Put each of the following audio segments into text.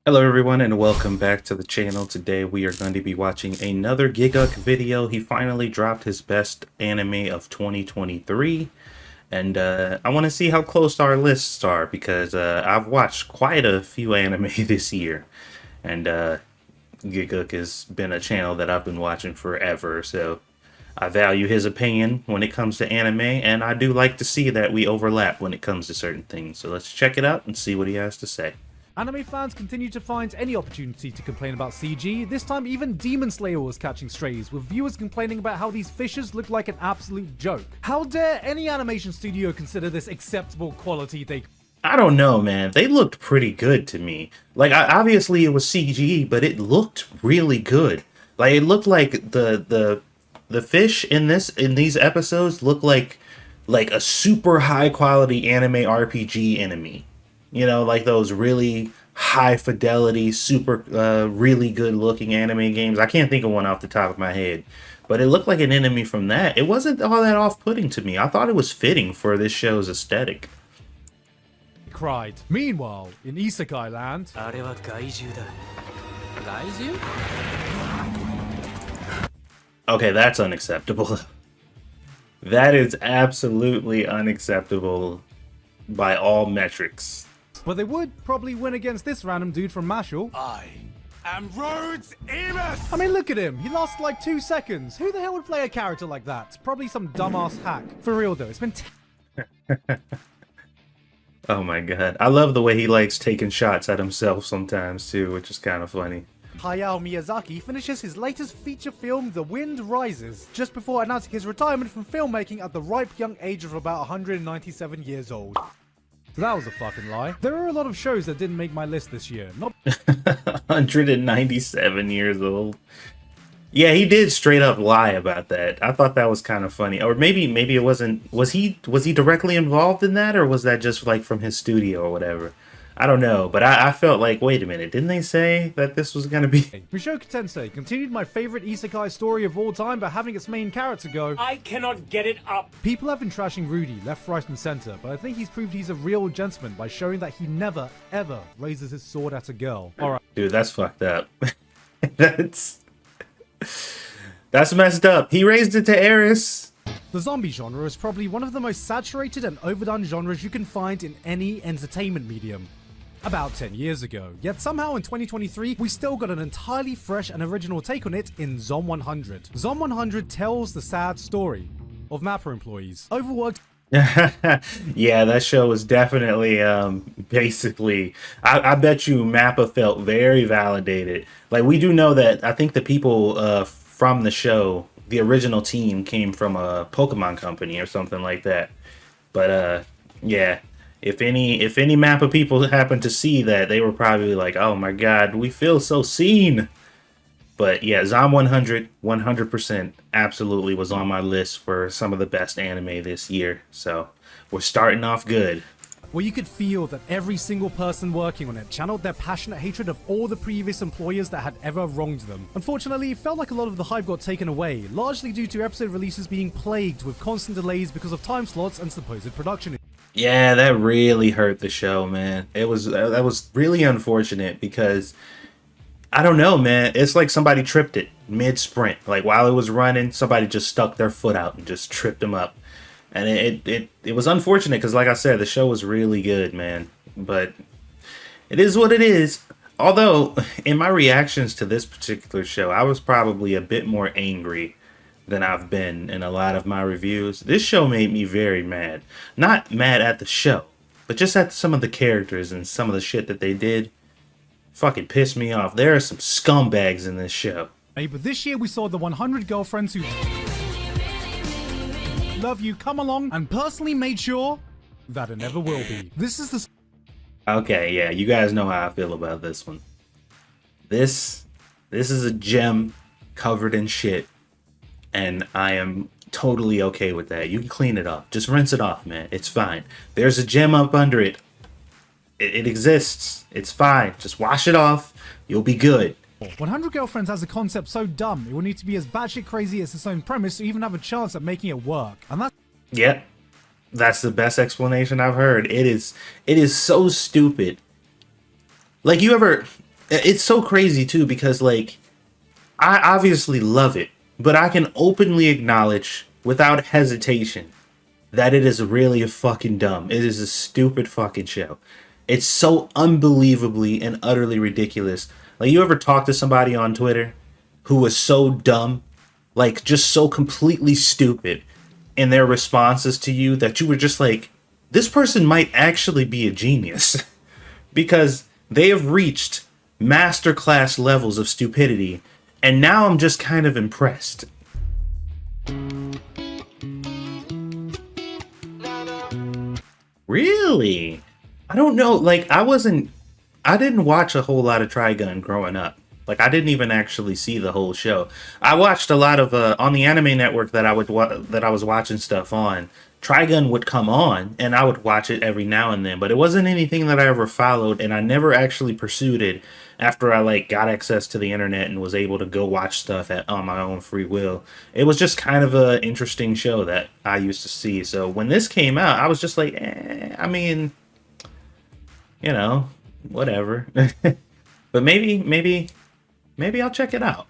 Hello everyone and welcome back to the channel. Today we are going to be watching another Gigguk video. He finally dropped his best anime of 2023 and I want to see how close our lists are because I've watched quite a few anime this year and Gigguk has been a channel that I've been watching forever, so I value his opinion when it comes to anime, and I do like to see that we overlap when it comes to certain things. So let's check it out and see what he has to say. Anime fans continue to find any opportunity to complain about CG. This time even Demon Slayer was catching strays, with viewers complaining about how these fishes look like an absolute joke. How dare any animation studio consider this acceptable quality I don't know, man. They looked pretty good to me. Like, obviously it was CG, but it looked really good. Like, it looked like the fish in these episodes look like a super high quality anime RPG enemy. You know, like those really high fidelity, super really good looking anime games. I can't think of one off the top of my head, but it looked like an enemy from that. It wasn't all that off-putting to me. I thought it was fitting for this show's aesthetic. cried. Meanwhile, in Isekai land, Okay, that's unacceptable. That is absolutely unacceptable by all metrics. but they would probably win against this random dude from Mashal. I am Rhodes Emus! I mean, look at him. He lasted like 2 seconds. Who the hell would play a character like that? Probably some dumbass hack. For real though, it's been Oh my god. I love the way he likes taking shots at himself sometimes too, which is kind of funny. Hayao Miyazaki finishes his latest feature film, The Wind Rises, just before announcing his retirement from filmmaking at the ripe young age of about 197 years old. So that was a fucking lie. There are a lot of shows that didn't make my list this year. Not 197 years old. Yeah, he did straight up lie about that. I thought that was kind of funny. Or maybe it wasn't. Was he directly involved in that, or was that just like from his studio or whatever? I don't know, but I felt like, wait a minute, didn't they say that this was gonna be? Mushoku Tensei continued my favorite isekai story of all time by having its main character go, I cannot get it up! people have been trashing Rudy left, right and center, but I think he's proved he's a real gentleman by showing that he never, ever raises his sword at a girl. Alright. Dude, that's fucked up. that's messed up. He raised it to Eris. The zombie genre is probably one of the most saturated and overdone genres you can find in any entertainment medium. About 10 years ago, yet somehow in 2023, we still got an entirely fresh and original take on it in Zom 100. Zom 100 tells the sad story of Mappa employees, overworked. Yeah, that show was definitely basically I bet you Mappa felt very validated. Like, we do know that I think the people from the show, the original team, came from a Pokemon company or something like that. But yeah, if any Mappa people happened to see that, they were probably like, oh my god, we feel so seen. But yeah, Zom 100, 100% absolutely was on my list for some of the best anime this year. So we're starting off good. where you could feel that every single person working on it channeled their passionate hatred of all the previous employers that had ever wronged them. Unfortunately, it felt like a lot of the hype got taken away, largely due to episode releases being plagued with constant delays because of time slots and supposed production. Yeah, that really hurt the show, man. That was really unfortunate because I don't know, man. It's like somebody tripped it mid-sprint. Like, while it was running, somebody just stuck their foot out and just tripped them up. And it was unfortunate because, like I said, the show was really good, man. But it is what it is. Although, in my reactions to this particular show, I was probably a bit more angry than I've been in a lot of my reviews. This show made me very mad. Not mad at the show, but just at some of the characters and some of the shit that they did. Fucking pissed me off. There are some scumbags in this show. Hey, but this year we saw the 100 girlfriends who love you come along and personally made sure that it never will be. This is the... Okay, yeah, you guys know how I feel about this one. This is a gem covered in shit, and I am totally okay with that. You can clean it off. Just rinse it off, man. It's fine. There's a gem up under it. It exists. It's fine. Just wash it off. You'll be good. 100 Girlfriends has a concept so dumb, it will need to be as batshit crazy as its own premise to even have a chance at making it work. And that's... Yep. That's the best explanation I've heard. It is so stupid. Like, you ever... It's so crazy too because like I obviously love it, but I can openly acknowledge without hesitation that it is really fucking dumb. It is a stupid fucking show. It's so unbelievably and utterly ridiculous. Like, you ever talk to somebody on Twitter who was so dumb, like just so completely stupid in their responses to you that you were just like, this person might actually be a genius because they have reached masterclass levels of stupidity, and now I'm just kind of impressed. Really? I don't know. Like, I didn't watch a whole lot of Trigun growing up. Like, I didn't even actually see the whole show. I watched a lot of on the anime network that I was watching stuff on. Trigun would come on, and I would watch it every now and then. But it wasn't anything that I ever followed, and I never actually pursued it after I like got access to the internet and was able to go watch stuff on my own free will. It was just kind of a interesting show that I used to see. So when this came out, I was just like, I mean, you know, whatever. But maybe I'll check it out.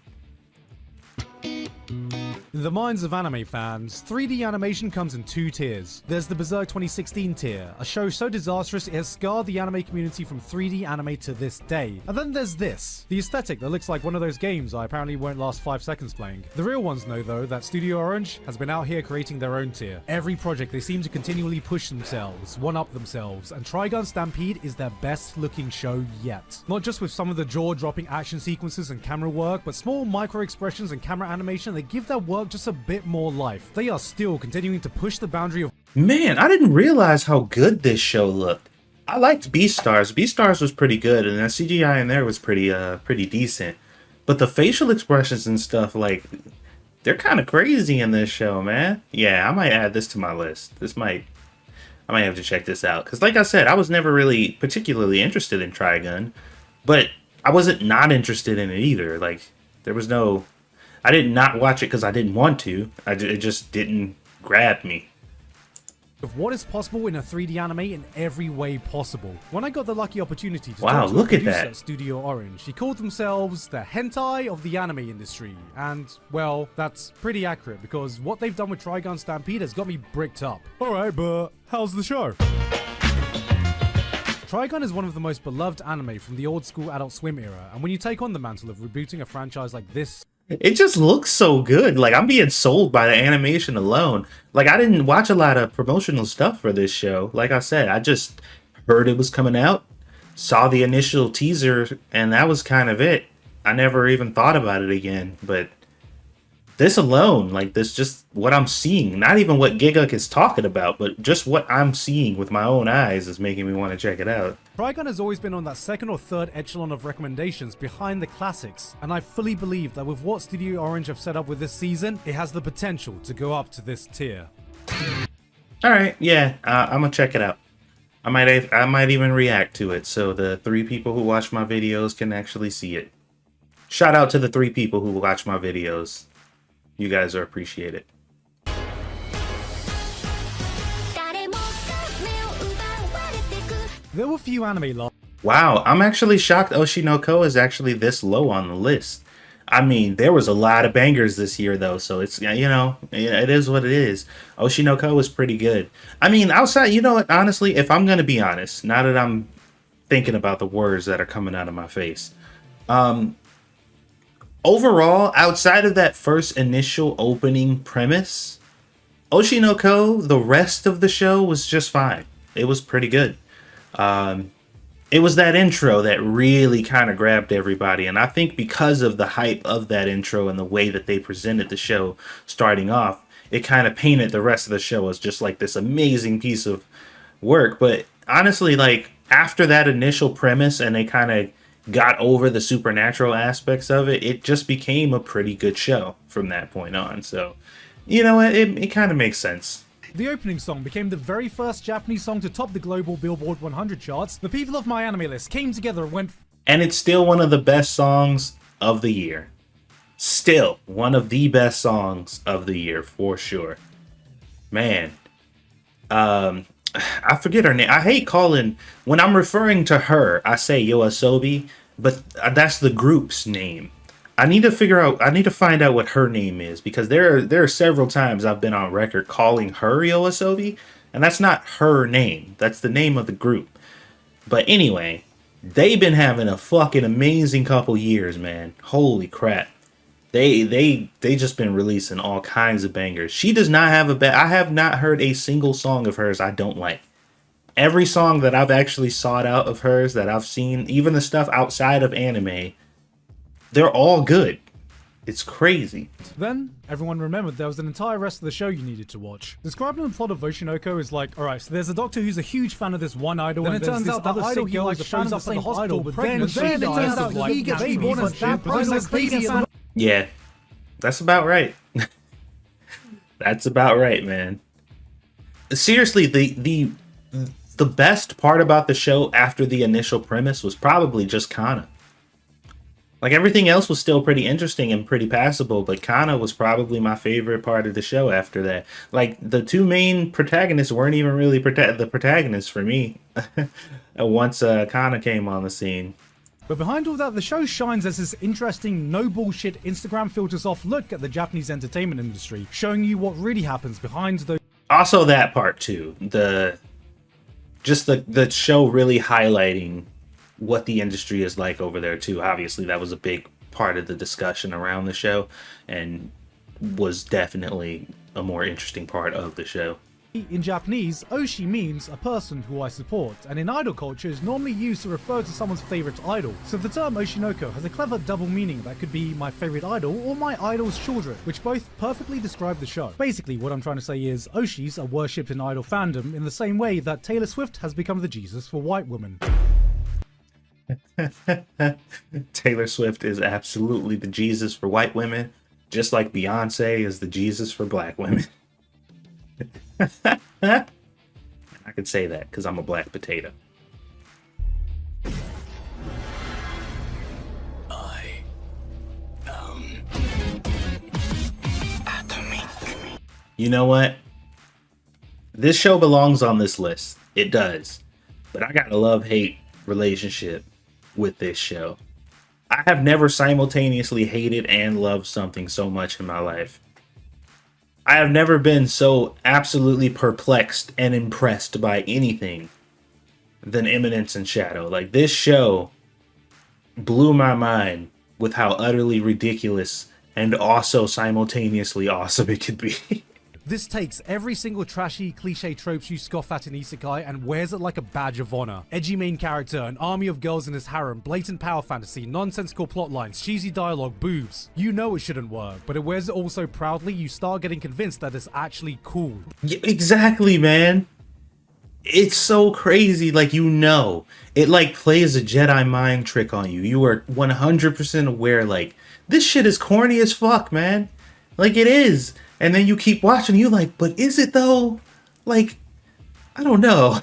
In the minds of anime fans, 3D animation comes in two tiers. There's the Berserk 2016 tier, a show so disastrous it has scarred the anime community from 3D anime to this day. And then there's this, the aesthetic that looks like one of those games I apparently won't last 5 seconds playing. The real ones know though that Studio Orange has been out here creating their own tier. Every project they seem to continually push themselves, one-up themselves, and Trigun Stampede is their best looking show yet. Not just with some of the jaw-dropping action sequences and camera work, but small micro expressions and camera animation that give their work just a bit more life. They are still continuing to push the boundary of— Man, I didn't realize how good this show looked. I liked Beastars. Beastars was pretty good, and the CGI in there was pretty decent. But the facial expressions and stuff, like, they're kind of crazy in this show, man. Yeah, I might add this to my list. I might have to check this out. Because like I said, I was never really particularly interested in Trigun, but I wasn't not interested in it either. Like, there was no... I did not watch it because I didn't want to. It just didn't grab me. Of what is possible in a 3D anime in every way possible. When I got the lucky opportunity to wow, talk to look a at producer that. at Studio Orange, he called themselves the hentai of the anime industry. And, well, that's pretty accurate because what they've done with Trigun Stampede has got me bricked up. Alright, but how's the show? Trigun is one of the most beloved anime from the old school Adult Swim era, and when you take on the mantle of rebooting a franchise like this, It just looks so good. Like, I'm being sold by the animation alone. Like, I didn't watch a lot of promotional stuff for this show. Like I said, I just heard it was coming out, saw the initial teaser, and that was kind of it. I never even thought about it again. But this alone, like, this just what I'm seeing, not even what Gigguk is talking about, but just what I'm seeing with my own eyes is making me want to check it out. Trigun has always been on that second or third echelon of recommendations behind the classics, and I fully believe that with what Studio Orange have set up with this season, it has the potential to go up to this tier. Alright, yeah, I'm gonna check it out. I might even react to it so the 3 people who watch my videos can actually see it. Shout out to the 3 people who watch my videos. You guys are appreciated. There were few anime last Wow, I'm actually shocked Oshinoko is actually this low on the list. I mean, there was a lot of bangers this year, though, so it's, you know, it is what it is. Oshinoko was pretty good. I mean, outside, you know what, honestly, if I'm going to be honest, now that I'm thinking about the words that are coming out of my face, overall, outside of that first initial opening premise, Oshinoko, the rest of the show was just fine. It was pretty good. It was that intro that really kind of grabbed everybody, and I think because of the hype of that intro and the way that they presented the show starting off, it kind of painted the rest of the show as just like this amazing piece of work. But honestly, like, after that initial premise and they kind of got over the supernatural aspects of it, it just became a pretty good show from that point on. So, you know, it kind of makes sense. The opening song became the very first Japanese song to top the global Billboard 100 charts. The people of my anime list came together and went... And it's still one of the best songs of the year. Still one of the best songs of the year, for sure. Man. I forget her name. I hate calling... When I'm referring to her, I say Yoasobi. but that's the group's name. I need to figure out. I need to find out what her name is because there are several times I've been on record calling her Yoasobi, and that's not her name. That's the name of the group. But anyway, they've been having a fucking amazing couple years, man. Holy crap. They just been releasing all kinds of bangers. She does not have I have not heard a single song of hers I don't like. Every song that I've actually sought out of hers that I've seen, even the stuff outside of anime, they're all good. It's crazy. Then, everyone remembered there was an entire rest of the show you needed to watch. Describing the plot of Oshinoko is like, alright, so there's a doctor who's a huge fan of this one idol, then and it turns out that idol he likes shows up at the hospital, but then it turns out he gets reborn as that process crazy. Yeah, that's about right. That's about right, man. Seriously, the best part about the show after the initial premise was probably just Kana. Like, everything else was still pretty interesting and pretty passable, but Kana was probably my favorite part of the show after that. Like, the two main protagonists weren't even really the protagonists for me once Kana came on the scene. But behind all that, the show shines as this interesting, no bullshit, Instagram filters off look at the Japanese entertainment industry, showing you what really happens behind those. Also that part too. The show really highlighting what the industry is like over there too. Obviously that was a big part of the discussion around the show and was definitely a more interesting part of the show. In Japanese, Oshi means a person who I support, and in idol culture is normally used to refer to someone's favorite idol. So the term Oshinoko has a clever double meaning that could be my favorite idol or my idol's children, which both perfectly describe the show. Basically, what I'm trying to say is Oshis are worshipped in idol fandom in the same way that Taylor Swift has become the Jesus for white women. Taylor Swift is absolutely the Jesus for white women, just like Beyonce is the Jesus for black women. I could say that because I'm a black potato. I am atomic. You know what? This show belongs on this list. It does. But I got a love-hate relationship with this show. I have never simultaneously hated and loved something so much in my life. I have never been so absolutely perplexed and impressed by anything than Eminence and Shadow. Like, this show blew my mind with how utterly ridiculous and also simultaneously awesome it could be. This takes every single trashy, cliche tropes you scoff at in isekai and wears it like a badge of honor. Edgy main character, an army of girls in his harem, blatant power fantasy, nonsensical plot lines, cheesy dialogue, boobs. You know it shouldn't work, but it wears it all so proudly you start getting convinced that it's actually cool. Yeah, exactly, man. It's so crazy, like, you know. It, like, plays a Jedi mind trick on you. You are 100% aware, like, this shit is corny as fuck, man. Like, it is. And then you keep watching, you like, but is it though? Like, I don't know.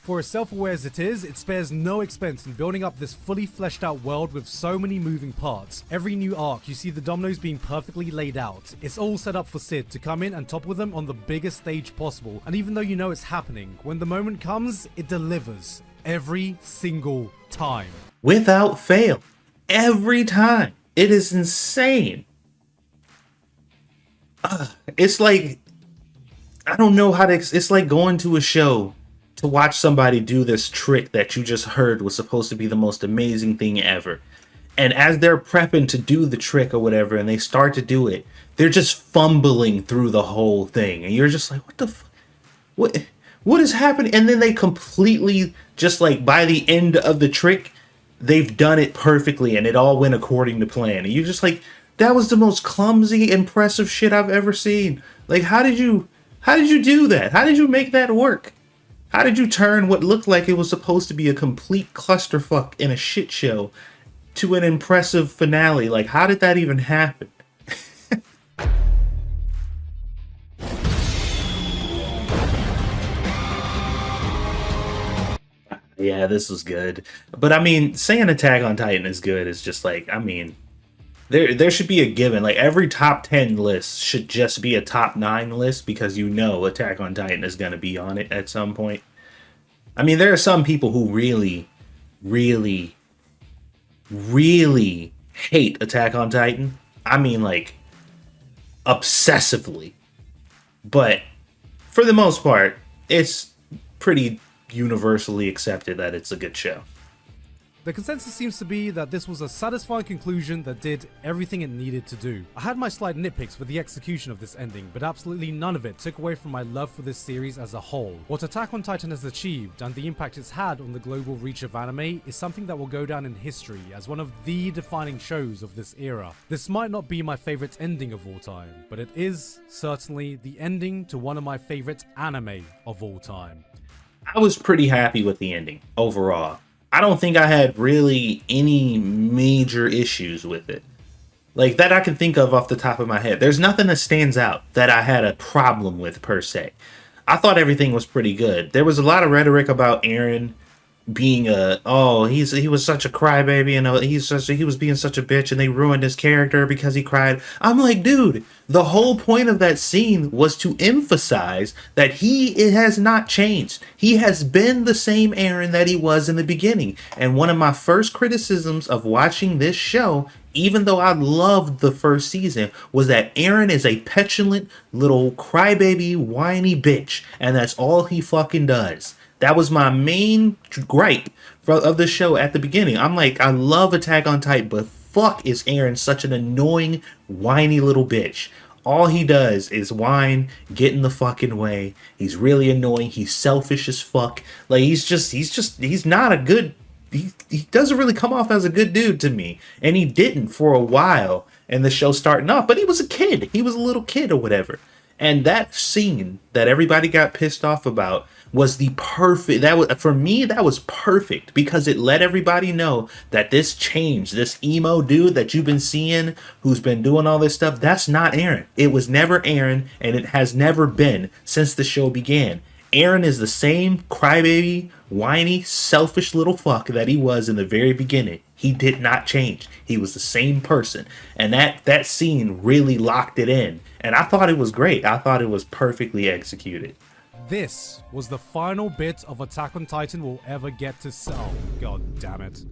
For as self-aware as it is, it spares no expense in building up this fully fleshed out world with so many moving parts. Every new arc, you see the dominoes being perfectly laid out. It's all set up for Sid to come in and topple them on the biggest stage possible. And even though you know it's happening, when the moment comes, it delivers. Every single time. Without fail. Every time. It is insane. It's like, I don't know how to, it's like going to a show to watch somebody do this trick that you just heard was supposed to be the most amazing thing ever. And as they're prepping to do the trick or whatever, and they start to do it, they're just fumbling through the whole thing. And you're just like, what the what is happening? And then they completely, just like by the end of the trick, they've done it perfectly and it all went according to plan. And you're just like, that was the most clumsy, impressive shit I've ever seen. Like, how did you do that? How did you make that work? How did you turn what looked like it was supposed to be a complete clusterfuck in a shit show to an impressive finale? Like, how did that even happen? Yeah, this was good. But I mean, saying Attack on Titan is good is just like, I mean, there should be a given. Like, every top 10 list should just be a top 9 list because you know Attack on Titan is going to be on it at some point. I mean, there are some people who really, really really hate Attack on Titan. I mean, like, obsessively. But for the most part, it's pretty universally accepted that it's a good show. The consensus seems to be that this was a satisfying conclusion that did everything it needed to do. I had my slight nitpicks with the execution of this ending, but absolutely none of it took away from my love for this series as a whole. What Attack on Titan has achieved and the impact it's had on the global reach of anime is something that will go down in history as one of the defining shows of this era. This might not be my favorite ending of all time, but it is certainly the ending to one of my favorite anime of all time. I was pretty happy with the ending overall. I don't think I had really any major issues with it. Like, that I can think of off the top of my head. There's nothing that stands out that I had a problem with, per se. I thought everything was pretty good. There was a lot of rhetoric about Eren being he was such a crybaby, and he was being such a bitch, and they ruined his character because he cried. I'm like, dude, the whole point of that scene was to emphasize that it has not changed. He has been the same Eren that he was in the beginning. And one of my first criticisms of watching this show, even though I loved the first season, was that Eren is a petulant little crybaby whiny bitch, and that's all he fucking does. That was my main gripe of the show at the beginning. I'm like, I love Attack on Titan, but fuck is Eren such an annoying, whiny little bitch. All he does is whine, get in the fucking way. He's really annoying. He's selfish as fuck. Like, he's not a good, he doesn't really come off as a good dude to me. And he didn't for a while in the show starting off, but he was a kid. He was a little kid or whatever. And that scene that everybody got pissed off about was the perfect, for me, that was perfect, because it let everybody know that this change, this emo dude that you've been seeing who's been doing all this stuff, that's not Eren. It was never Eren, and it has never been since the show began. Eren is the same crybaby, whiny, selfish little fuck that he was in the very beginning. He did not change. He was the same person. And that scene really locked it in. And I thought it was great. I thought it was perfectly executed. This was the final bit of Attack on Titan we'll ever get to sell. God damn it.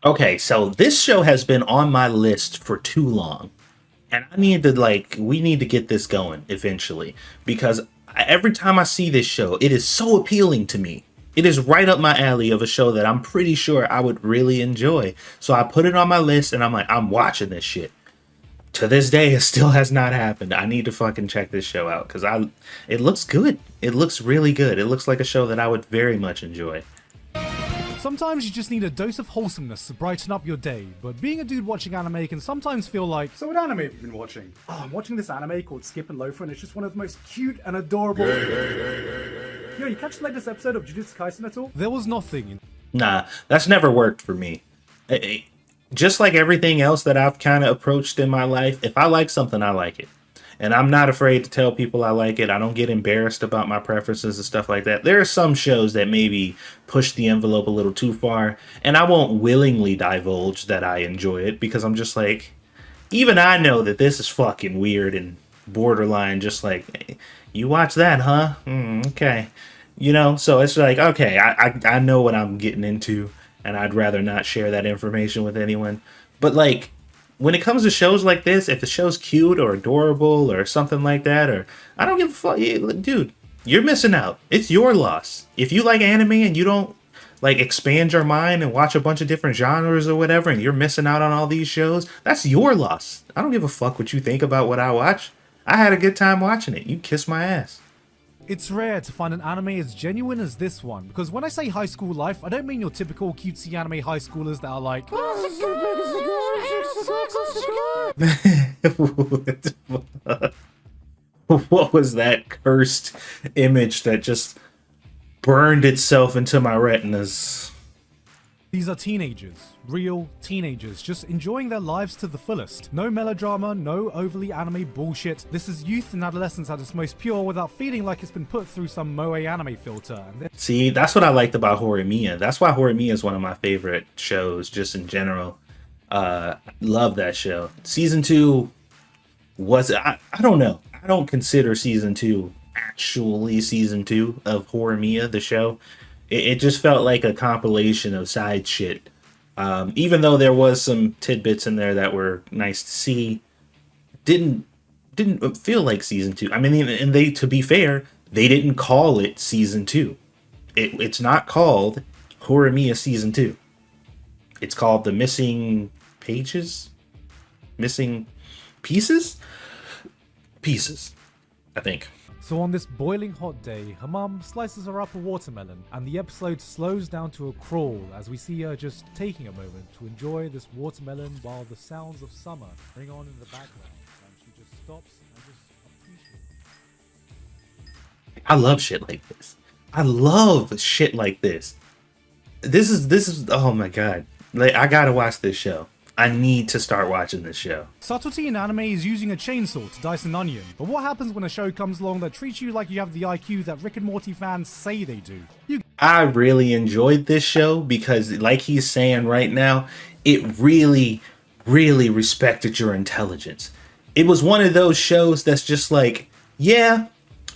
Okay, so this show has been on my list for too long. And we need to get this going eventually. Because every time I see this show, it is so appealing to me. It is right up my alley of a show that I'm pretty sure I would really enjoy. So I put it on my list and I'm like, I'm watching this shit. To this day, it still has not happened. I need to fucking check this show out because it looks good. It looks really good. It looks like a show that I would very much enjoy. Sometimes you just need a dose of wholesomeness to brighten up your day, but being a dude watching anime can sometimes feel like, so what anime have you been watching? Oh, I'm watching this anime called Skip and Loafer, and it's just one of the most cute and adorable... Yo, you catch the latest episode of Jujutsu Kaisen at all? There was nothing. Nah, that's never worked for me. Just like everything else that I've kind of approached in my life, if I like something, I like it. And I'm not afraid to tell people I like it. I don't get embarrassed about my preferences and stuff like that. There are some shows that maybe push the envelope a little too far, and I won't willingly divulge that I enjoy it because I'm just like, even I know that this is fucking weird and borderline, just like, hey, you watch that, huh? Okay. You know, so it's like, okay, I know what I'm getting into, and I'd rather not share that information with anyone. But like, when it comes to shows like this, if the show's cute or adorable or something like that, or I don't give a fuck, dude, you're missing out. It's your loss. If you like anime and you don't like expand your mind and watch a bunch of different genres or whatever, and you're missing out on all these shows, that's your loss. I don't give a fuck what you think about what I watch. I had a good time watching it. You kiss my ass. It's rare to find an anime as genuine as this one, because when I say high school life, I don't mean your typical cutesy anime high schoolers that are like, what was that cursed image that just burned itself into my retinas? These are teenagers, real teenagers, just enjoying their lives to the fullest. No melodrama, no overly anime bullshit. This is youth and adolescence at its most pure without feeling like it's been put through some moe anime filter. See, that's what I liked about Horimiya. That's why Horimiya is one of my favorite shows, just in general. Love that show. Season 2 was, I don't know. I don't consider season 2 actually season 2 of Horimiya, the show. It just felt like a compilation of side shit. Even though there was some tidbits in there that were nice to see, didn't feel like season 2. I mean, and they, to be fair, they didn't call it season 2. It's not called Horimiya season 2. It's called the Missing Pages? Missing Pieces? Pieces, I think. So on this boiling hot day, her mum slices her up a watermelon, and the episode slows down to a crawl as we see her just taking a moment to enjoy this watermelon while the sounds of summer ring on in the background, and she just stops and just appreciates. I love shit like this. I love shit like this. This is oh my god. Like, I gotta watch this show. I need to start watching this show. Subtlety in anime is using a chainsaw to dice an onion, but what happens when a show comes along that treats you like you have the IQ that Rick and Morty fans say they do? I really enjoyed this show because, like he's saying right now, it really, really respected your intelligence. It was one of those shows that's just like, yeah,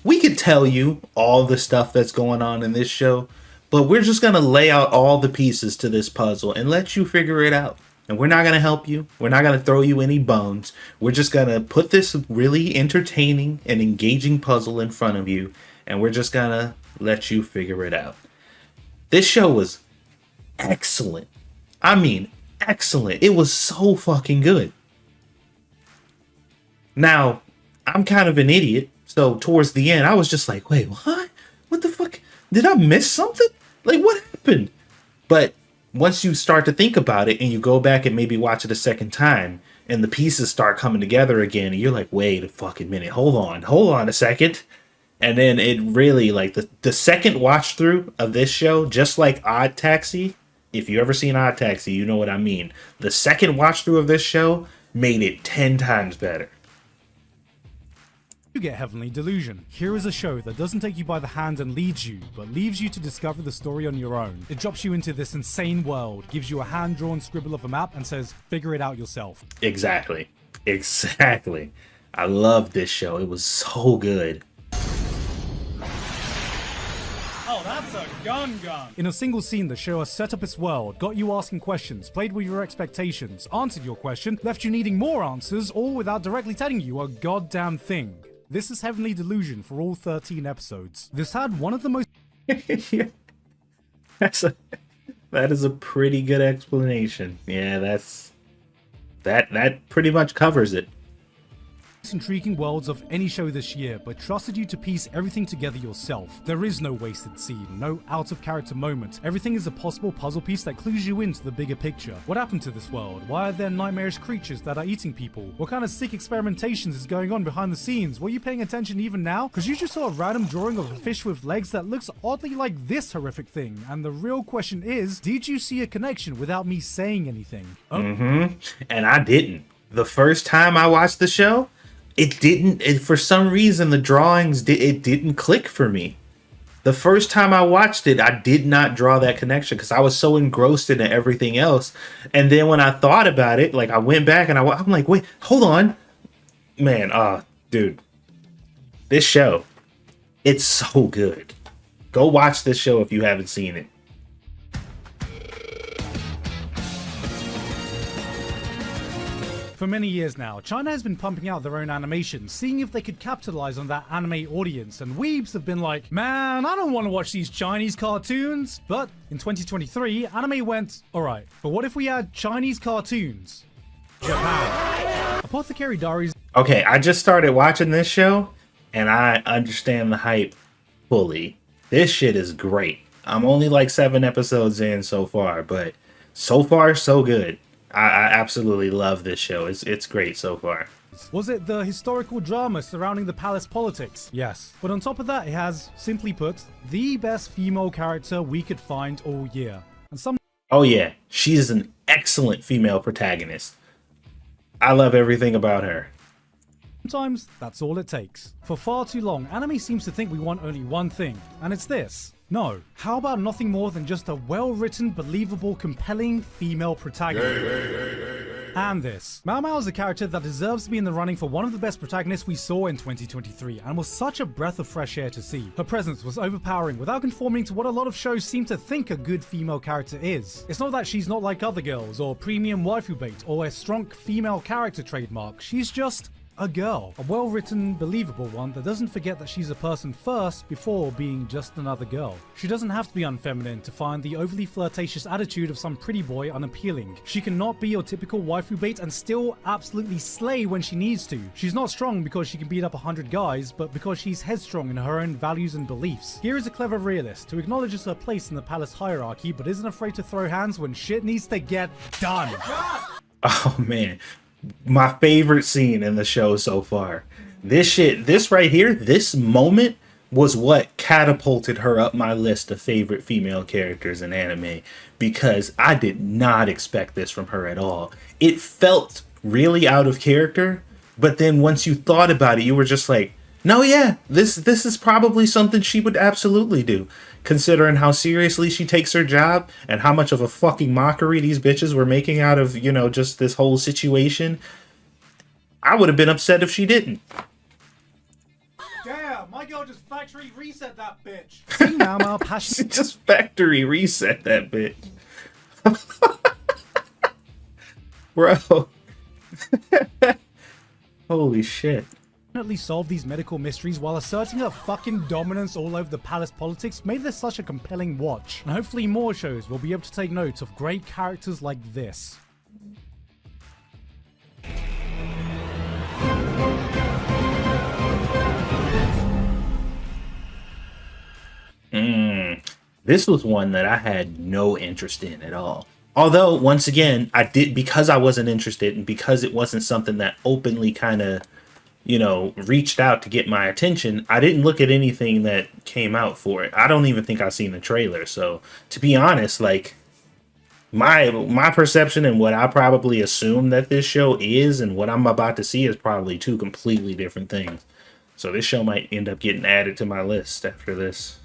we could tell you all the stuff that's going on in this show, but we're just gonna lay out all the pieces to this puzzle and let you figure it out. And we're not going to help you. We're not going to throw you any bones. We're just going to put this really entertaining and engaging puzzle in front of you. And we're just going to let you figure it out. This show was excellent. I mean, excellent. It was so fucking good. Now, I'm kind of an idiot. So towards the end, I was just like, wait, what? What the fuck? Did I miss something? Like, what happened? But once you start to think about it and you go back and maybe watch it a second time and the pieces start coming together again and you're like, wait a fucking minute, hold on a second. And then it really, like, the second watch through of this show, just like Odd Taxi, if you ever seen Odd Taxi, you know what I mean. The second watch through of this show made it 10 times better. You get Heavenly Delusion. Here is a show that doesn't take you by the hand and leads you, but leaves you to discover the story on your own. It drops you into this insane world, gives you a hand-drawn scribble of a map, and says, figure it out yourself. Exactly. I love this show. It was so good. Oh, that's a gun. In a single scene, the show has set up its world, got you asking questions, played with your expectations, answered your question, left you needing more answers, all without directly telling you a goddamn thing. This is Heavenly Delusion for all 13 episodes. This had one of the most... Yeah. That is a pretty good explanation. Yeah, that pretty much covers it. intriguing worlds of any show this year, but trusted you to piece everything together yourself. There is no wasted scene, no out of character moment. Everything is a possible puzzle piece that clues you into the bigger picture. What happened to this world? Why are there nightmarish creatures that are eating people? What kind of sick experimentations is going on behind the scenes? Were you paying attention even now? Because you just saw a random drawing of a fish with legs that looks oddly like this horrific thing. And the real question is, did you see a connection without me saying anything? And I didn't. The first time I watched the show, it didn't. For some reason, the drawings it didn't click for me. The first time I watched it, I did not draw that connection because I was so engrossed in everything else. And then when I thought about it, like I went back and I'm like, wait, hold on, man, dude, this show, it's so good. Go watch this show if you haven't seen it. For many years now, China has been pumping out their own animations, seeing if they could capitalize on that anime audience, and weebs have been like, man, I don't want to watch these Chinese cartoons. But in 2023, anime went, alright, but what if we had Chinese cartoons? Japan. Apothecary Diaries. Okay, I just started watching this show, and I understand the hype fully. This shit is great. I'm only like 7 episodes in so far, but so far, so good. I absolutely love this show. It's great so far. Was it the historical drama surrounding the palace politics? Yes. But on top of that, it has, simply put, the best female character we could find all year. And oh yeah, she's an excellent female protagonist. I love everything about her. Sometimes that's all it takes. For far too long, anime seems to think we want only one thing, and it's this. No, how about nothing more than just a well-written, believable, compelling female protagonist? And this. Mao Mao is a character that deserves to be in the running for one of the best protagonists we saw in 2023, and was such a breath of fresh air to see. Her presence was overpowering without conforming to what a lot of shows seem to think a good female character is. It's not that she's not like other girls, or premium waifu bait, or a strong female character trademark. She's just a girl. A well-written, believable one that doesn't forget that she's a person first before being just another girl. She doesn't have to be unfeminine to find the overly flirtatious attitude of some pretty boy unappealing. She cannot be your typical waifu bait and still absolutely slay when she needs to. She's not strong because she can beat up 100 guys, but because she's headstrong in her own values and beliefs. Here is a clever realist who acknowledges her place in the palace hierarchy but isn't afraid to throw hands when shit needs to get done. Oh man, my favorite scene in the show so far. This right here, this moment was what catapulted her up my list of favorite female characters in anime, because I did not expect this from her at all. It felt really out of character, but then once you thought about it, you were just like, no, yeah, this is probably something she would absolutely do, considering how seriously she takes her job and how much of a fucking mockery these bitches were making out of, you know, just this whole situation. I would have been upset if she didn't. Damn, my girl just factory reset that bitch. See now, Mao passion. Just factory reset that bitch. Bro. Holy shit. Solve these medical mysteries while asserting her fucking dominance all over the palace politics made this such a compelling watch, and hopefully more shows will be able to take note of great characters like this. This was one that I had no interest in at all. Although, once again, I did, because I wasn't interested and because it wasn't something that openly kind of, you know, reached out to get my attention, I didn't look at anything that came out for it. I don't even think I've seen the trailer. So, to be honest, like, my perception and what I probably assume that this show is and what I'm about to see is probably two completely different things. So this show might end up getting added to my list after this.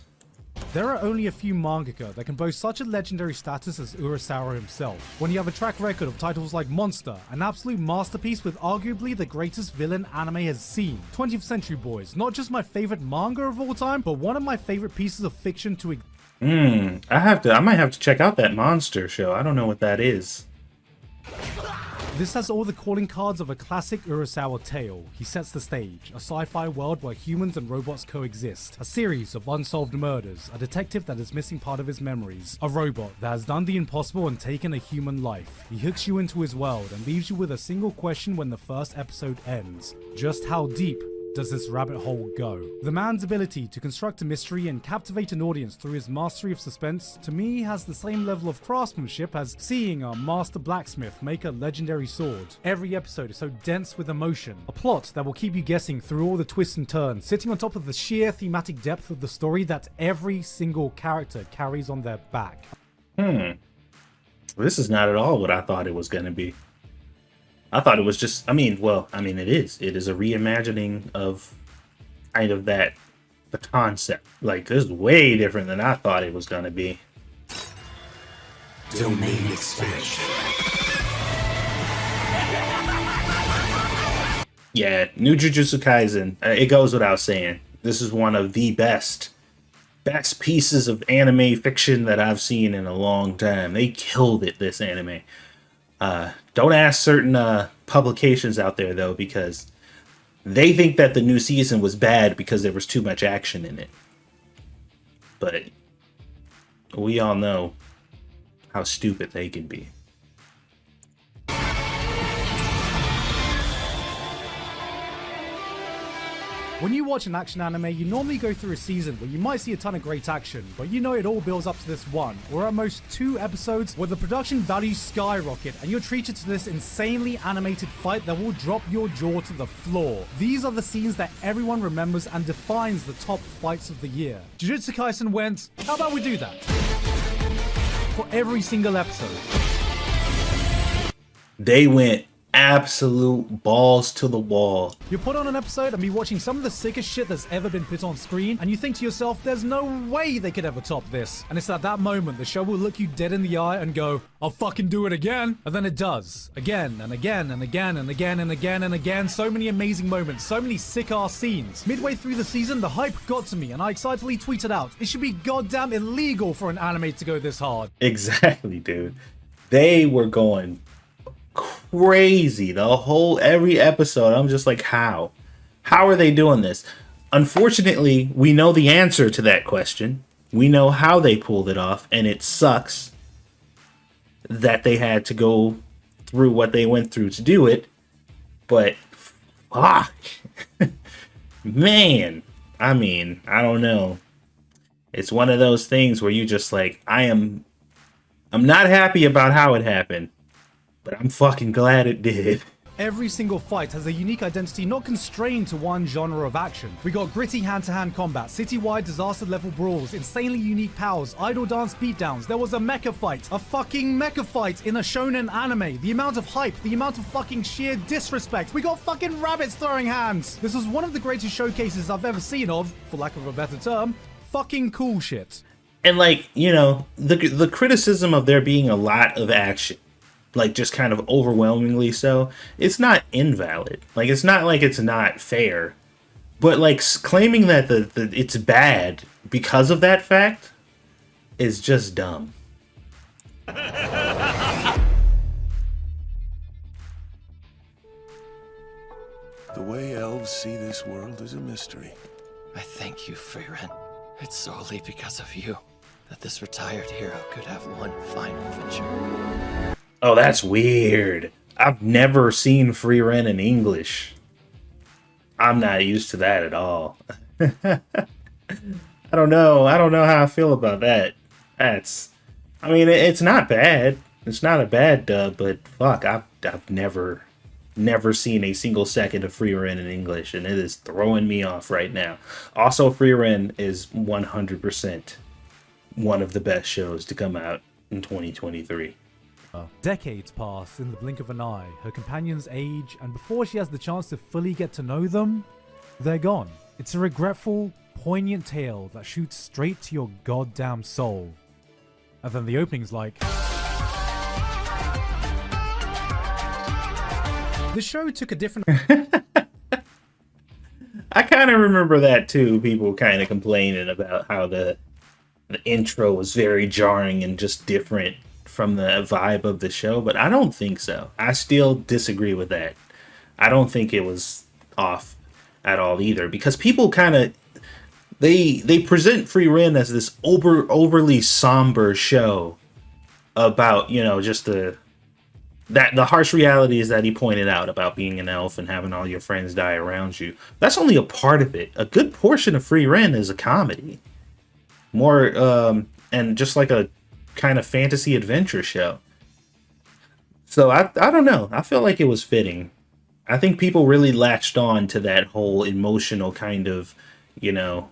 There are only a few mangaka that can boast such a legendary status as Urasawa himself. When you have a track record of titles like Monster, an absolute masterpiece with arguably the greatest villain anime has seen. 20th Century Boys, not just my favorite manga of all time, but one of my favorite pieces of fiction to exist. I might have to check out that Monster show. I don't know what that is. This has all the calling cards of a classic Urasawa tale. He sets the stage, a sci-fi world where humans and robots coexist, a series of unsolved murders, a detective that is missing part of his memories, a robot that has done the impossible and taken a human life. He hooks you into his world and leaves you with a single question when the first episode ends. Just how deep does this rabbit hole go? The man's ability to construct a mystery and captivate an audience through his mastery of suspense, to me, has the same level of craftsmanship as seeing a master blacksmith make a legendary sword. Every episode is so dense with emotion, a plot that will keep you guessing through all the twists and turns, sitting on top of the sheer thematic depth of the story that every single character carries on their back. This is not at all what I thought it was going to be. I thought it was just, it is. It is a reimagining of kind of the concept. Like, this is way different than I thought it was going to be. Domain expansion. Yeah, New Jujutsu Kaisen, it goes without saying. This is one of the best pieces of anime fiction that I've seen in a long time. They killed it, this anime. Don't ask certain publications out there, though, because they think that the new season was bad because there was too much action in it. But we all know how stupid they can be. When you watch an action anime, you normally go through a season where you might see a ton of great action, but you know it all builds up to this one, or at most 2 episodes where the production values skyrocket and you're treated to this insanely animated fight that will drop your jaw to the floor. These are the scenes that everyone remembers and defines the top fights of the year. Jujutsu Kaisen went, how about we do that? For every single episode. They went absolute balls to the wall. You put on an episode and be watching some of the sickest shit that's ever been put on screen, and you think to yourself, there's no way they could ever top this. And it's at that moment the show will look you dead in the eye and go, I'll fucking do it again. And then it does. Again and again and again and again and again and again. So many amazing moments, so many sick-ass scenes. Midway through the season, the hype got to me, and I excitedly tweeted out, it should be goddamn illegal for an anime to go this hard. Exactly, dude. They were going crazy every episode. I'm just like, how are they doing this? Unfortunately, we know the answer to that question. We know how they pulled it off, and it sucks that they had to go through what they went through to do it. But fuck, man, I mean, I don't know. It's one of those things where you just like, I'm not happy about how it happened, but I'm fucking glad it did. Every single fight has a unique identity not constrained to one genre of action. We got gritty hand-to-hand combat, citywide disaster-level brawls, insanely unique powers, idol dance beatdowns. There was a mecha fight, a fucking mecha fight in a shonen anime. The amount of hype, the amount of fucking sheer disrespect. We got fucking rabbits throwing hands. This was one of the greatest showcases I've ever seen of, for lack of a better term, fucking cool shit. And like, you know, the criticism of there being a lot of action, like just kind of overwhelmingly so, it's not invalid. Like, it's not like it's not fair, but like claiming that it's bad because of that fact is just dumb. The way elves see this world is a mystery. I thank you, Frieren. It's solely because of you that this retired hero could have one final adventure. Oh, that's weird. I've never seen Frieren in English. I'm not used to that at all. I don't know how I feel about that. I mean, it's not bad. It's not a bad dub, but fuck, I've never seen a single second of Frieren in English, and it is throwing me off right now. Also, Frieren is 100% one of the best shows to come out in 2023. Decades pass in the blink of an eye, her companions age, and before she has the chance to fully get to know them, they're gone. It's a regretful, poignant tale that shoots straight to your goddamn soul. And then the opening's like... The show took a different... I kind of remember that too, people kind of complaining about how the intro was very jarring and just different from the vibe of the show, but I don't think so. I still disagree with that. I don't think it was off at all either, because people kind of they present Frieren as this overly somber show about, you know, just the harsh realities that he pointed out about being an elf and having all your friends die around you. That's only a part of it. A good portion of Frieren is a comedy, more and just like a kind of fantasy adventure show. So I don't know. I feel like it was fitting. I think people really latched on to that whole emotional kind of, you know,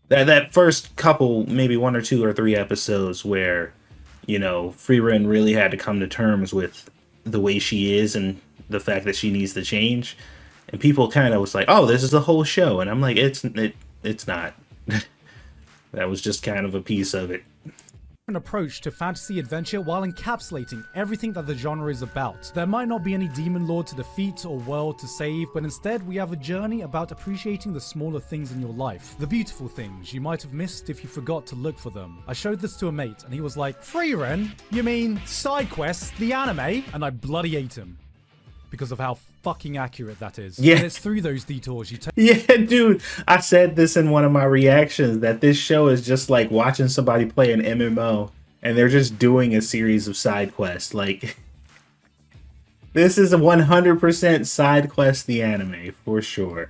that first couple, maybe 1 or 2 or 3 episodes where, you know, Frieren really had to come to terms with the way she is and the fact that she needs to change. And people kind of was like, oh, this is the whole show. And I'm like, it's not. That was just kind of a piece of it. An approach to fantasy adventure while encapsulating everything that the genre is about. There might not be any demon lord to defeat or world to save, but instead we have a journey about appreciating the smaller things in your life. The beautiful things you might have missed if you forgot to look for them. I showed this to a mate and he was like, Frieren? You mean Side Quest, the anime? And I bloody ate him. Because of how fucking accurate that is. Yeah. And it's through those detours you take. Yeah, dude. I said this in one of my reactions, that this show is just like watching somebody play an MMO and they're just doing a series of side quests. Like, this is a 100% side quest, the anime, for sure.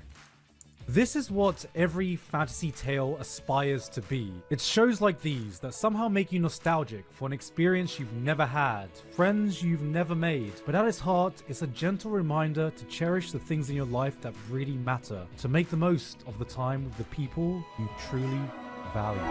This is what every fantasy tale aspires to be. It's shows like these that somehow make you nostalgic for an experience you've never had, friends you've never made, but at its heart, it's a gentle reminder to cherish the things in your life that really matter, to make the most of the time with the people you truly value.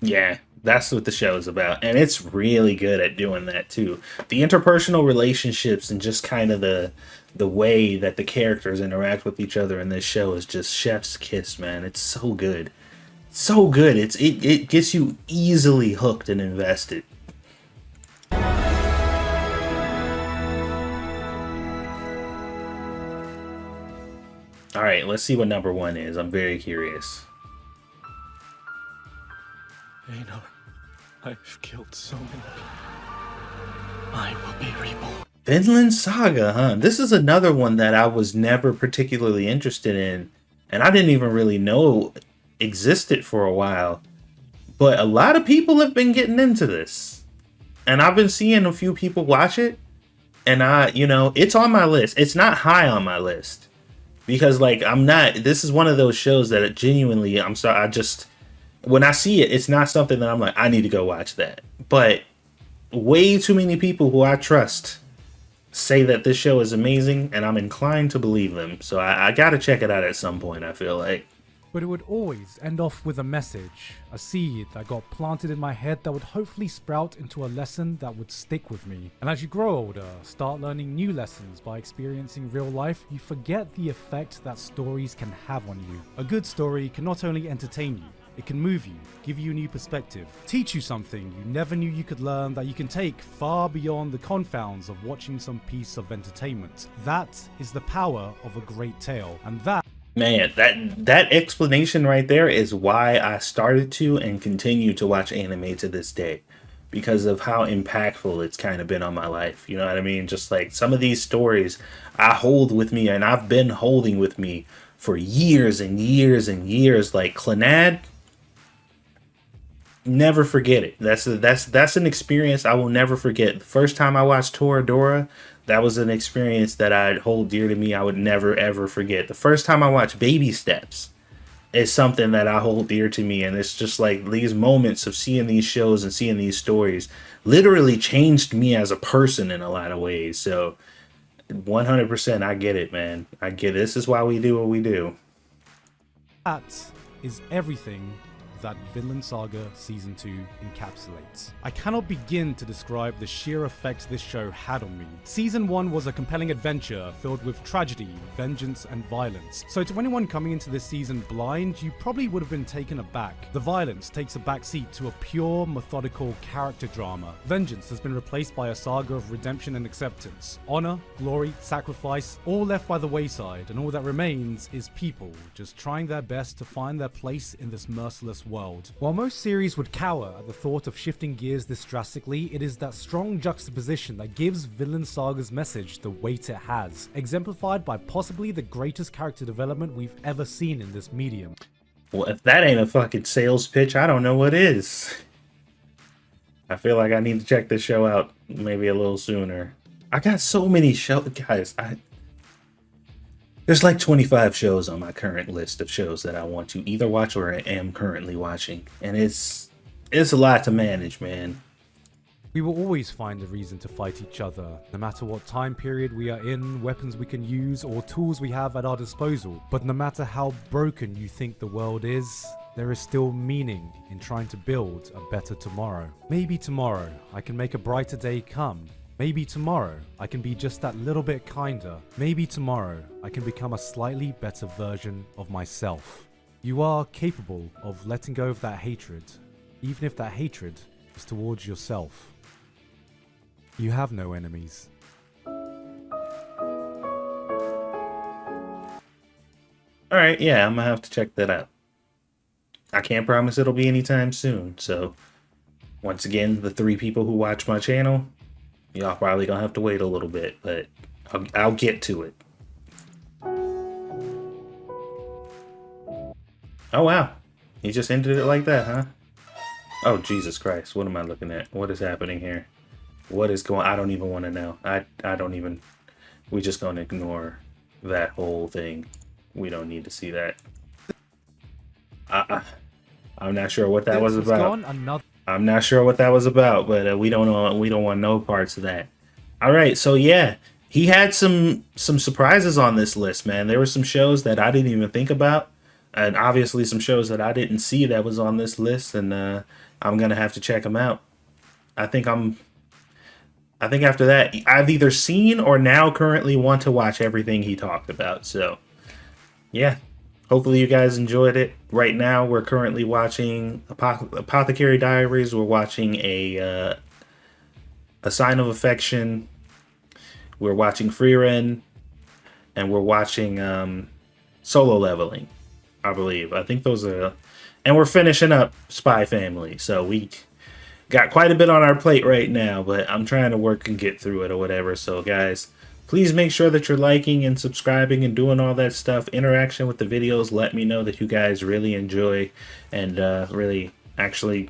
Yeah, That's what the show is about. And it's really good at doing that too. The interpersonal relationships and just kind of the way that the characters interact with each other in this show is just chef's kiss, man. It's so good. So good. It gets you easily hooked and invested. All right, let's see what number 1 is. I'm very curious. Einar, I've killed so many people. I will be reborn. Vinland Saga, huh? This is another one that I was never particularly interested in, and I didn't even really know existed for a while. But a lot of people have been getting into this, and I've been seeing a few people watch it, and it's on my list. It's not high on my list because, like, this is one of those shows that genuinely, I'm sorry, when I see it, it's not something that I'm like, I need to go watch that. But way too many people who I trust say that this show is amazing, and I'm inclined to believe them. So I gotta check it out at some point, I feel like. But it would always end off with a message, a seed that got planted in my head that would hopefully sprout into a lesson that would stick with me. And as you grow older, start learning new lessons by experiencing real life, you forget the effect that stories can have on you. A good story can not only entertain you, it can move you, give you a new perspective, teach you something you never knew you could learn that you can take far beyond the confounds of watching some piece of entertainment. That is the power of a great tale, and that Man, that explanation right there is why I started to and continue to watch anime to this day, because of how impactful it's kind of been on my life. You know what I mean? Just like some of these stories I hold with me, and I've been holding with me for years and years and years. Like Clannad, never forget it. That's an experience I will never forget. The first time I watched Toradora, that was an experience that I'd hold dear to me. I would never, ever forget. The first time I watched Baby Steps is something that I hold dear to me. And it's just like these moments of seeing these shows and seeing these stories literally changed me as a person in a lot of ways. So 100%, I get it, man. I get it. This is why we do what we do. is everything that Vinland Saga Season 2 encapsulates. I cannot begin to describe the sheer effect this show had on me. Season 1 was a compelling adventure filled with tragedy, vengeance, and violence. So to anyone coming into this season blind, you probably would have been taken aback. The violence takes a backseat to a pure, methodical character drama. Vengeance has been replaced by a saga of redemption and acceptance. Honor, glory, sacrifice, all left by the wayside, and all that remains is people just trying their best to find their place in this merciless world. While most series would cower at the thought of shifting gears this drastically, it is that strong juxtaposition that gives Vinland Saga's message the weight it has, exemplified by possibly the greatest character development we've ever seen in this medium. Well, if that ain't a fucking sales pitch, I don't know what is. I feel like I need to check this show out maybe a little sooner. I got so many shows, guys. There's like 25 shows on my current list of shows that I want to either watch or am currently watching. And it's a lot to manage, man. We will always find a reason to fight each other, no matter what time period we are in, weapons we can use, or tools we have at our disposal. But no matter how broken you think the world is, there is still meaning in trying to build a better tomorrow. Maybe tomorrow I can make a brighter day come. Maybe tomorrow I can be just that little bit kinder. Maybe tomorrow I can become a slightly better version of myself. You are capable of letting go of that hatred, even if that hatred is towards yourself. You have no enemies. Alright, yeah, I'm gonna have to check that out. I can't promise it'll be anytime soon, so once again, the 3 people who watch my channel, y'all probably gonna have to wait a little bit, but I'll get to it. Oh wow, he just ended it like that, huh? Oh Jesus Christ, what am I looking at? What is happening here? What is going? I don't even want to know. I don't even. We just gonna ignore that whole thing. We don't need to see that. I'm not sure what that was about. I'm not sure what that was about, but we don't know. We don't want no parts of that. All right, so yeah, he had some surprises on this list, man. There were some shows that I didn't even think about and obviously some shows that I didn't see that was on this list, and I'm gonna have to check them out. I think after that, I've either seen or now currently want to watch everything he talked about. So, yeah. Hopefully you guys enjoyed it. Right now, we're currently watching Apothecary Diaries. We're watching a Sign of Affection. We're watching Freeren, and we're watching Solo Leveling, I believe. I think those are, and we're finishing up Spy Family. So we got quite a bit on our plate right now, but I'm trying to work and get through it or whatever. So guys, please make sure that you're liking and subscribing and doing all that stuff. Interaction with the videos. Let me know that you guys really enjoy and really actually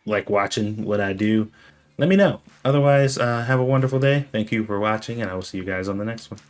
like watching what I do. Let me know. Otherwise, have a wonderful day. Thank you for watching, and I will see you guys on the next one.